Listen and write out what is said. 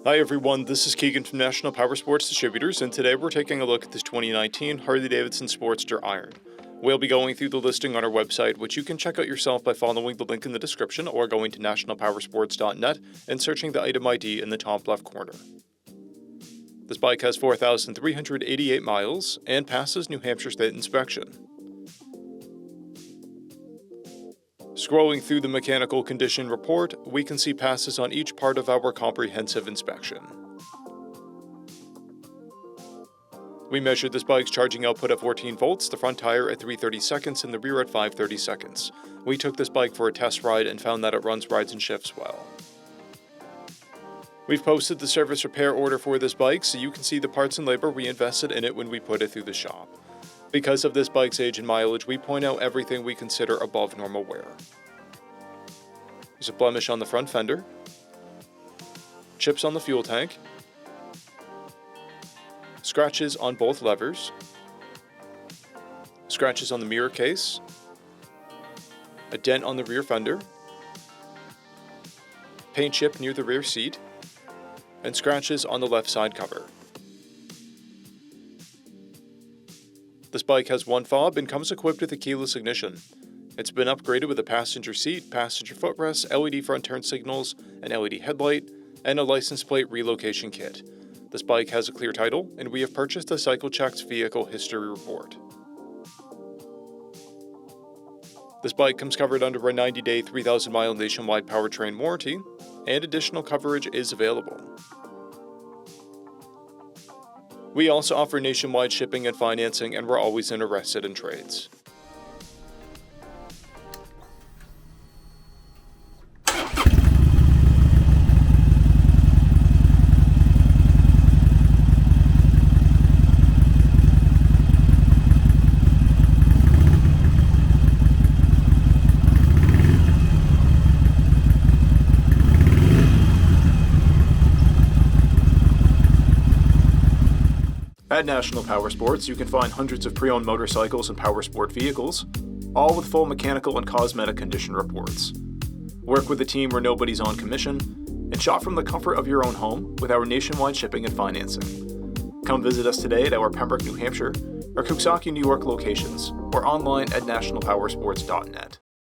Hi everyone, this is Keegan from National Powersports Distributors, and today we're taking a look at this 2019 Harley-Davidson Sportster Iron. We'll be going through the listing on our website, which you can check out yourself by following the link in the description or going to nationalpowersports.net and searching the item ID in the top left corner. This bike has 4,388 miles and passes New Hampshire State inspection. Scrolling through the mechanical condition report, we can see passes on each part of our comprehensive inspection. We measured this bike's charging output at 14 volts, the front tire at 330 seconds, and the rear at 530 seconds. We took this bike for a test ride and found that it runs, rides, and shifts well. We've posted the service repair order for this bike so you can see the parts and labor we invested in it when we put it through the shop. Because of this bike's age and mileage, we point out everything we consider above normal wear. There's a blemish on the front fender, chips on the fuel tank, scratches on both levers, scratches on the mirror case, a dent on the rear fender, paint chip near the rear seat, and scratches on the left side cover. This bike has one fob and comes equipped with a keyless ignition. It's been upgraded with a passenger seat, passenger footrest, LED front turn signals, an LED headlight, and a license plate relocation kit. This bike has a clear title, and we have purchased a CycleCheck's vehicle history report. This bike comes covered under a 90-day, 3,000-mile nationwide powertrain warranty, and additional coverage is available. We also offer nationwide shipping and financing, and we're always interested in trades. At National Powersports, you can find hundreds of pre-owned motorcycles and powersport vehicles, all with full mechanical and cosmetic condition reports. Work with a team where nobody's on commission, and shop from the comfort of your own home with our nationwide shipping and financing. Come visit us today at our Pembroke, New Hampshire, or Coxsackie, New York locations, or online at nationalpowersports.net.